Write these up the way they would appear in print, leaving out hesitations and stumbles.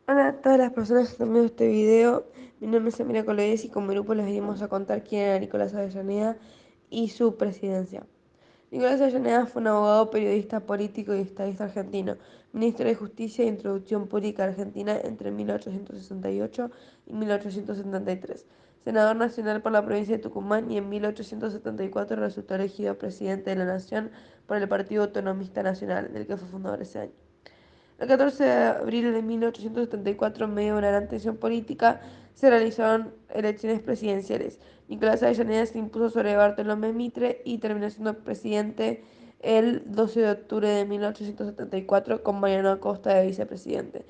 Hola a todas las personas que están viendo este video. Mi nombre es Emilia Coloides y como grupo les venimos a contar quién era Nicolás Avellaneda y su presidencia. Nicolás Avellaneda fue un abogado, periodista, político y estadista argentino, ministro de Justicia e Instrucción Pública Argentina entre 1868 y 1873, senador nacional por la provincia de Tucumán y en 1874 resultó elegido presidente de la Nación por el Partido Autonomista Nacional, del que fue fundador ese año. El 14 de abril de 1874, en medio de una gran tensión política, se realizaron elecciones presidenciales. Nicolás Avellaneda se impuso sobre Bartolomé Mitre y terminó siendo presidente el 12 de octubre de 1874 con Mariano Acosta de vicepresidente.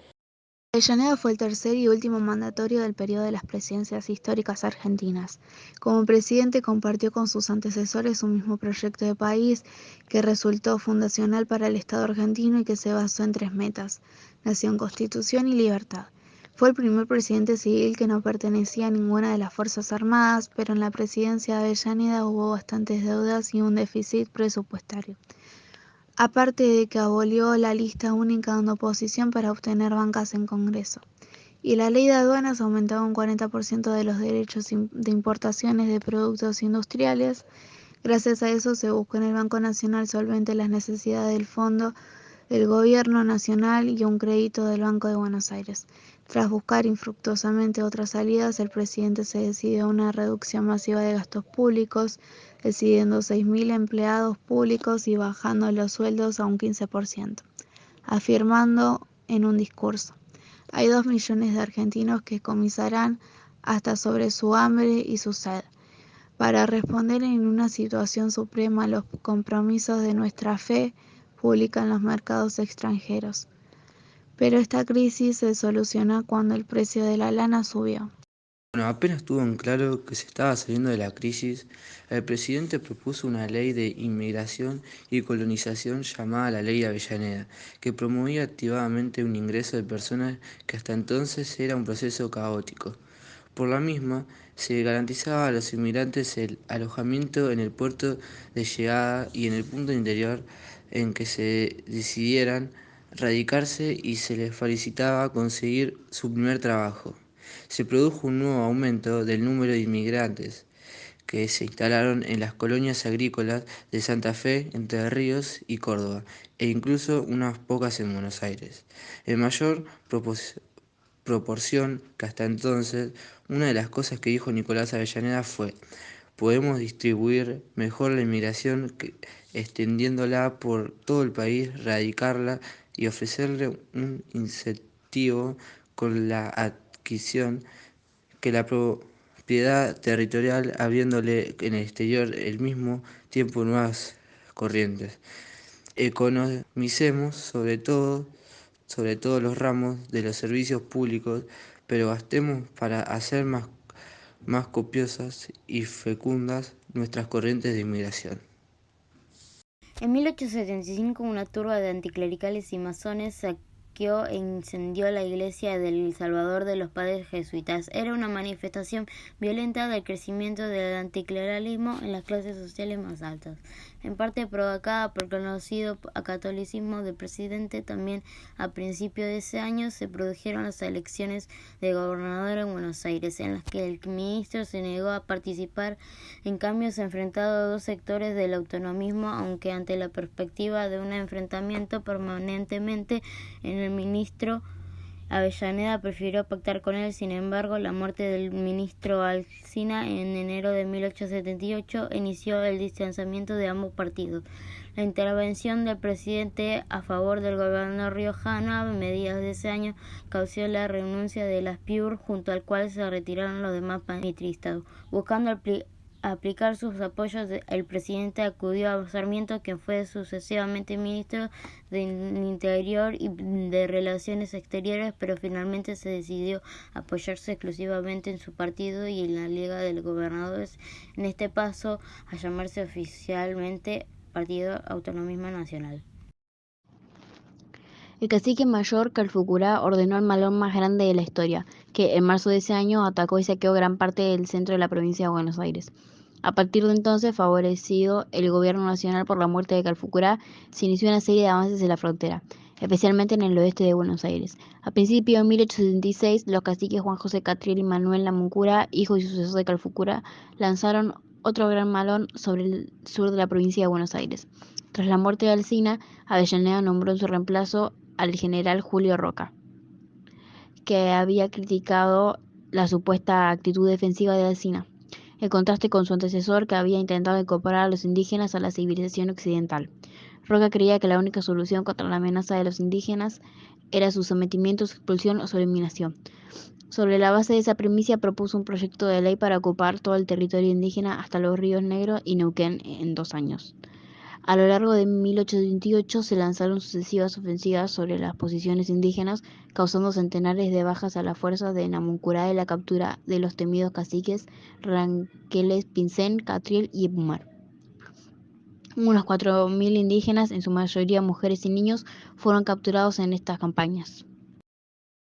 Avellaneda fue el tercer y último mandatario del periodo de las presidencias históricas argentinas. Como presidente compartió con sus antecesores un mismo proyecto de país que resultó fundacional para el Estado argentino y que se basó en tres metas: nación, constitución y libertad. Fue el primer presidente civil que no pertenecía a ninguna de las Fuerzas Armadas, pero en la presidencia de Avellaneda hubo bastantes deudas y un déficit presupuestario. Aparte de que abolió la lista única de oposición para obtener bancas en Congreso. Y la ley de aduanas aumentaba un 40% de los derechos de importaciones de productos industriales. Gracias a eso se buscó en el Banco Nacional solvente las necesidades del Fondo del Gobierno Nacional y un crédito del Banco de Buenos Aires. Tras buscar infructuosamente otras salidas, el presidente se decidió a una reducción masiva de gastos públicos, decidiendo 6.000 empleados públicos y bajando los sueldos a un 15%, afirmando en un discurso: hay 2 millones de argentinos que comisarán hasta sobre su hambre y su sed, para responder en una situación suprema a los compromisos de nuestra fe pública en los mercados extranjeros. Pero esta crisis se solucionó cuando el precio de la lana subió. Bueno, apenas tuvo en claro que se estaba saliendo de la crisis, el presidente propuso una ley de inmigración y colonización llamada la Ley de Avellaneda, que promovía activamente un ingreso de personas que hasta entonces era un proceso caótico. Por la misma, se garantizaba a los inmigrantes el alojamiento en el puerto de llegada y en el punto interior en que se decidieran radicarse y se les felicitaba conseguir su primer trabajo. Se produjo un nuevo aumento del número de inmigrantes que se instalaron en las colonias agrícolas de Santa Fe, Entre Ríos y Córdoba, e incluso unas pocas en Buenos Aires. En mayor proporción que hasta entonces, una de las cosas que dijo Nicolás Avellaneda fue: podemos distribuir mejor la inmigración extendiéndola por todo el país, radicarla y ofrecerle un incentivo con la adquisición que la propiedad territorial, abriéndole en el exterior al mismo tiempo nuevas corrientes. Economicemos sobre todos los ramos de los servicios públicos, pero gastemos para hacer más copiosas y fecundas nuestras corrientes de inmigración. En 1875, una turba de anticlericales y masones saqueó e incendió la iglesia del Salvador de los Padres Jesuitas. Era una manifestación violenta del crecimiento del anticlericalismo en las clases sociales más altas, en parte provocada por el conocido catolicismo del presidente. También a principios de ese año se produjeron las elecciones de gobernador en Buenos Aires, en las que el ministro se negó a participar. En cambio, se enfrentado a dos sectores del autonomismo, aunque ante la perspectiva de un enfrentamiento permanentemente en el ministro Avellaneda prefirió pactar con él. Sin embargo, la muerte del ministro Alsina en enero de 1878 inició el distanciamiento de ambos partidos. La intervención del presidente a favor del gobernador riojano a mediados de ese año causó la renuncia de las PIUR, junto al cual se retiraron los demás mitristas. Buscando aplicar sus apoyos, el presidente acudió a Sarmiento, quien fue sucesivamente ministro de Interior y de Relaciones Exteriores, pero finalmente se decidió apoyarse exclusivamente en su partido y en la Liga de Gobernadores, en este paso a llamarse oficialmente Partido Autonomismo Nacional. El cacique mayor Calfucurá ordenó el malón más grande de la historia, que en marzo de ese año atacó y saqueó gran parte del centro de la provincia de Buenos Aires. A partir de entonces, favorecido el gobierno nacional por la muerte de Calfucurá, se inició una serie de avances en la frontera. especialmente en el oeste de Buenos Aires. A principios de 1876, los caciques Juan José Catriel y Manuel Namuncurá, hijo y sucesor de Calfucurá, lanzaron otro gran malón sobre el sur de la provincia de Buenos Aires. Tras la muerte de Alsina, Avellaneda nombró en su reemplazo al general Julio Roca, que había criticado la supuesta actitud defensiva de Alsina, en contraste con su antecesor, que había intentado incorporar a los indígenas a la civilización occidental. Roca creía que la única solución contra la amenaza de los indígenas era su sometimiento, su expulsión o su eliminación. Sobre la base de esa premisa propuso un proyecto de ley para ocupar todo el territorio indígena hasta los Ríos Negros y Neuquén en 2 años. A lo largo de 1828 se lanzaron sucesivas ofensivas sobre las posiciones indígenas, causando centenares de bajas a las fuerzas de Namuncurá y la captura de los temidos caciques Ranqueles, Pincén, Catriel y Epumar. Unos 4.000 indígenas, en su mayoría mujeres y niños, fueron capturados en estas campañas.